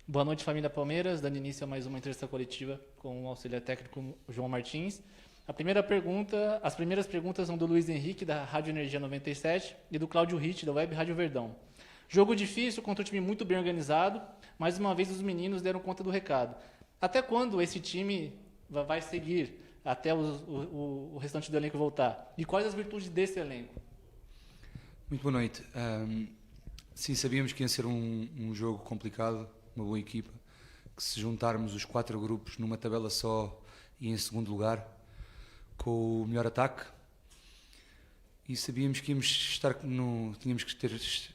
Boa noite, família Palmeiras. Dando início a mais uma entrevista coletiva com o auxiliar técnico João Martins. As primeiras perguntas são do Luiz Henrique, da Rádio Energia 97, e do Cláudio Ritt, da Web Rádio Verdão. Jogo difícil contra um time muito bem organizado. Mais uma vez os meninos deram conta do recado. Até quando esse time vai seguir até o restante do elenco voltar? E quais as virtudes desse elenco? Muito boa noite. Sim, sabíamos que ia ser um jogo complicado, uma boa equipa, que se juntarmos os 4 grupos numa tabela só e em segundo lugar, com o melhor ataque, e sabíamos que tínhamos que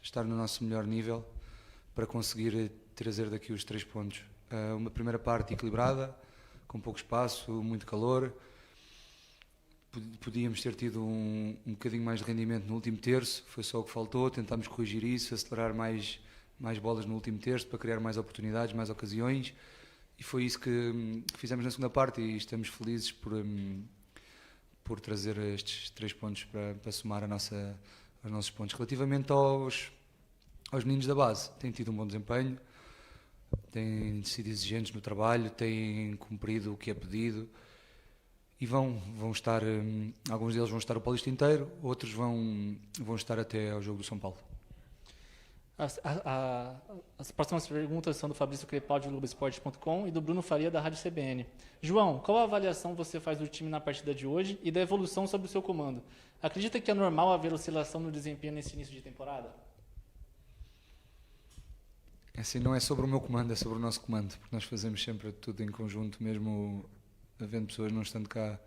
estar no nosso melhor nível para conseguir trazer daqui os 3 pontos. Uma primeira parte equilibrada, com pouco espaço, muito calor. Podíamos ter tido um bocadinho mais de rendimento no último terço, foi só o que faltou. Tentámos corrigir isso, acelerar mais bolas no último terço para criar mais oportunidades, mais ocasiões, e foi isso que fizemos na segunda parte, e estamos felizes por trazer estes 3 pontos para somar aos nossos pontos. Relativamente aos meninos da base, têm tido um bom desempenho, têm sido exigentes no trabalho, têm cumprido o que é pedido, e vão estar, alguns deles vão estar o Paulista inteiro, outros vão estar até ao jogo do São Paulo. As próximas perguntas são do Fabrício Crepaldi, do Globoesporte.com, e do Bruno Faria, da Rádio CBN. João, qual a avaliação você faz do time na partida de hoje e da evolução sob o seu comando? Acredita que é normal haver oscilação no desempenho nesse início de temporada? Assim, não é sobre o meu comando, é sobre o nosso comando, porque nós fazemos sempre tudo em conjunto, mesmo havendo pessoas não estando cá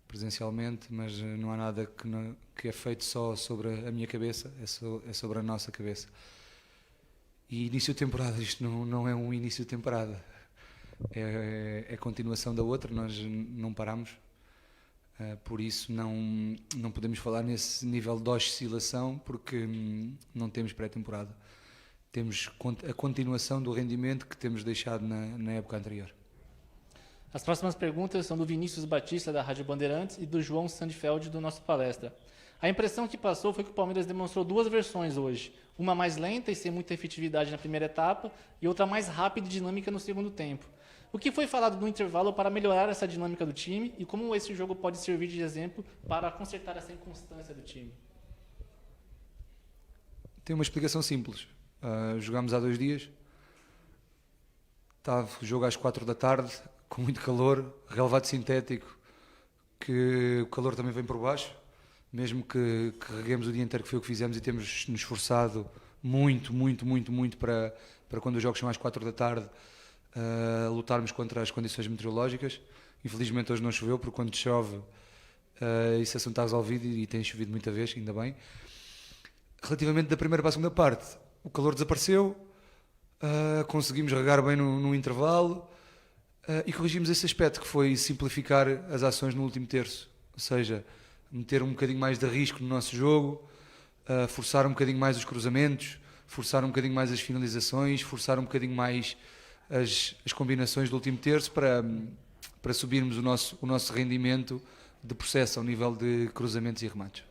presencialmente, mas não há nada que é feito só sobre a minha cabeça, é sobre a nossa cabeça. E início de temporada, isto não é um início de temporada, é a continuação da outra, nós não paramos, por isso não podemos falar nesse nível de oscilação, porque não temos pré-temporada. Temos a continuação do rendimento que temos deixado na época anterior. As próximas perguntas são do Vinícius Batista, da Rádio Bandeirantes, e do João Sandfeld, do Nosso Palestra. A impressão que passou foi que o Palmeiras demonstrou 2 versões hoje. Uma mais lenta e sem muita efetividade na primeira etapa, e outra mais rápida e dinâmica no segundo tempo. O que foi falado no intervalo para melhorar essa dinâmica do time e como esse jogo pode servir de exemplo para consertar essa inconstância do time? Tem uma explicação simples. Jogámos há 2 dias, estava o jogo às 4 da tarde, com muito calor, relevado sintético, que o calor também vem por baixo, mesmo que reguemos o dia inteiro, que foi o que fizemos, e temos nos esforçado muito para quando os jogos são às 4 da tarde, lutarmos contra as condições meteorológicas. Infelizmente hoje não choveu, porque quando chove esse assunto está resolvido, e tem chovido muita vez, ainda bem. Relativamente da primeira para a segunda parte, o calor desapareceu, conseguimos regar bem no intervalo, e corrigimos esse aspecto, que foi simplificar as ações no último terço, ou seja, meter um bocadinho mais de risco no nosso jogo, forçar um bocadinho mais os cruzamentos, forçar um bocadinho mais as finalizações, forçar um bocadinho mais as combinações do último terço, para subirmos o nosso rendimento de processo ao nível de cruzamentos e remates.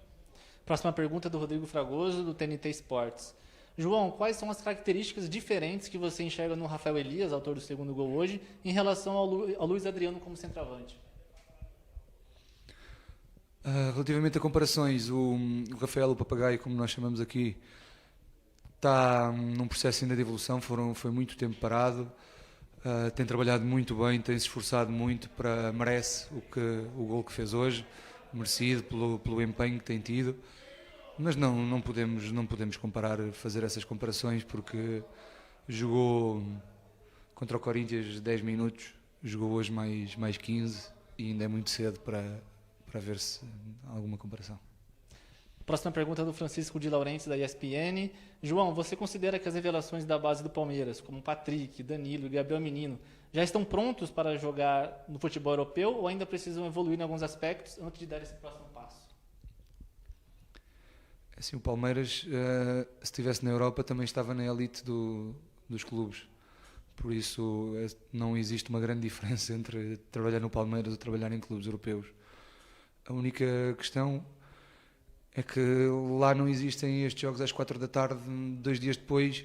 Próxima pergunta do Rodrigo Fragoso, do TNT Sports. João, quais são as características diferentes que você enxerga no Rafael Elias, autor do segundo gol hoje, em relação ao Luiz Adriano como centroavante? Relativamente a comparações, o Rafael, o Papagaio, como nós chamamos aqui, está num processo ainda de evolução, foi muito tempo parado, tem trabalhado muito bem, tem se esforçado muito, merece o gol que fez hoje, merecido pelo empenho que tem tido. Mas não podemos fazer essas comparações, porque jogou contra o Corinthians 10 minutos, jogou hoje mais 15, e ainda é muito cedo para ver se há alguma comparação. Próxima pergunta do Francisco de Laurentiis, da ESPN. João, você considera que as revelações da base do Palmeiras, como Patrick, Danilo e Gabriel Menino, já estão prontos para jogar no futebol europeu, ou ainda precisam evoluir em alguns aspectos antes de dar esse próximo passo? Assim, o Palmeiras, se estivesse na Europa, também estava na elite dos clubes. Por isso, não existe uma grande diferença entre trabalhar no Palmeiras ou trabalhar em clubes europeus. A única questão é que lá não existem estes jogos às 4 da tarde, 2 dias depois.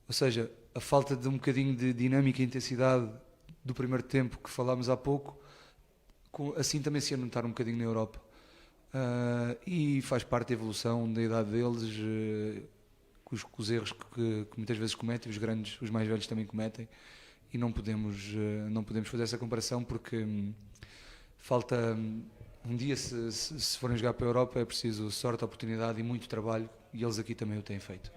Ou seja, a falta de um bocadinho de dinâmica e intensidade do primeiro tempo que falámos há pouco, assim também se ia notar um bocadinho na Europa. E faz parte da evolução da idade deles, com os erros que muitas vezes cometem, os mais velhos também cometem, e não podemos fazer essa comparação porque falta um dia, se forem jogar para a Europa, é preciso sorte, oportunidade e muito trabalho, e eles aqui também o têm feito.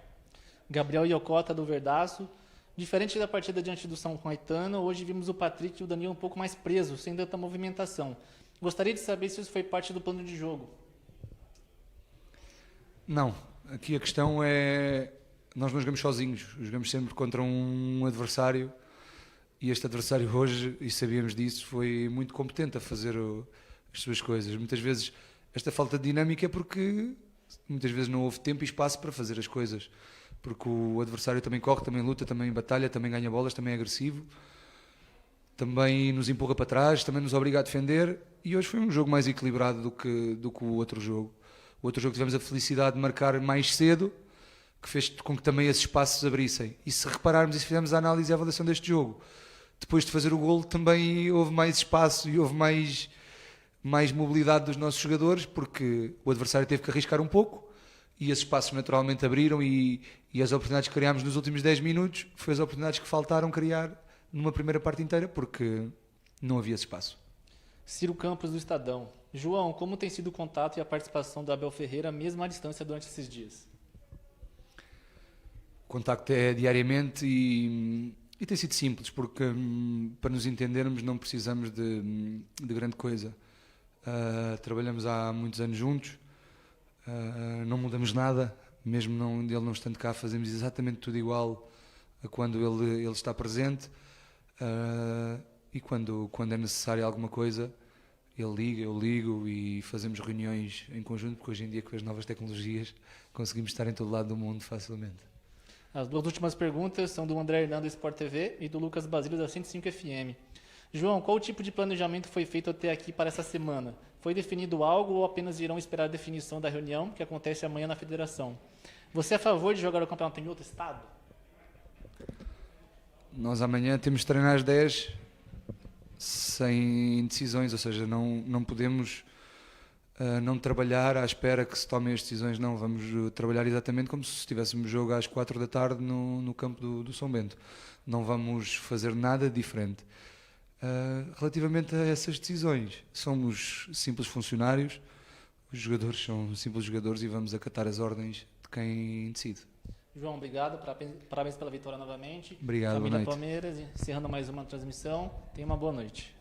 Gabriel Iocota, do Verdaço. Diferente da partida diante do São Caetano, hoje vimos o Patrick e o Danilo um pouco mais presos, sem tanta movimentação. Gostaria de saber se isso foi parte do plano de jogo. Não, aqui a questão é, nós não jogamos sozinhos, jogamos sempre contra um adversário, e este adversário hoje, e sabíamos disso, foi muito competente a fazer as suas coisas. Muitas vezes esta falta de dinâmica é porque muitas vezes não houve tempo e espaço para fazer as coisas, porque o adversário também corre, também luta, também batalha, também ganha bolas, também é agressivo, também nos empurra para trás, também nos obriga a defender, e hoje foi um jogo mais equilibrado do que o outro jogo. O outro jogo tivemos a felicidade de marcar mais cedo, que fez com que também esses espaços abrissem. E se repararmos e se fizermos a análise e a avaliação deste jogo, depois de fazer o golo também houve mais espaço e houve mais mobilidade dos nossos jogadores, porque o adversário teve que arriscar um pouco, e esses espaços naturalmente abriram, e as oportunidades que criámos nos últimos 10 minutos foi as oportunidades que faltaram criar numa primeira parte inteira, porque não havia esse espaço. Ciro Campos, do Estadão. João, como tem sido o contato e a participação do Abel Ferreira, mesmo à distância, durante esses dias? O contacto é diariamente e tem sido simples, porque para nos entendermos não precisamos de grande coisa. Trabalhamos há muitos anos juntos, não mudamos nada, mesmo ele não estando cá, fazemos exatamente tudo igual a quando ele está presente, e quando é necessário alguma coisa, ele liga, eu ligo, e fazemos reuniões em conjunto, porque hoje em dia com as novas tecnologias conseguimos estar em todo lado do mundo facilmente. As duas últimas perguntas são do André Hernando, do Sport TV, e do Lucas Basílio, da 105 FM. João, qual tipo de planejamento foi feito até aqui para essa semana? Foi definido algo ou apenas irão esperar a definição da reunião, que acontece amanhã na federação? Você é a favor de jogar o campeonato em outro estado? Nós amanhã temos de treinar às 10 sem decisões, ou seja, não podemos não trabalhar à espera que se tomem as decisões, não. Vamos trabalhar exatamente como se estivéssemos jogo às 4 da tarde no campo do São Bento. Não vamos fazer nada diferente. Relativamente a essas decisões, somos simples funcionários, os jogadores são simples jogadores e vamos acatar as ordens de quem decide. João, obrigado, parabéns pela vitória novamente. Obrigado, Família Palmeiras, encerrando mais uma transmissão. Tenha uma boa noite.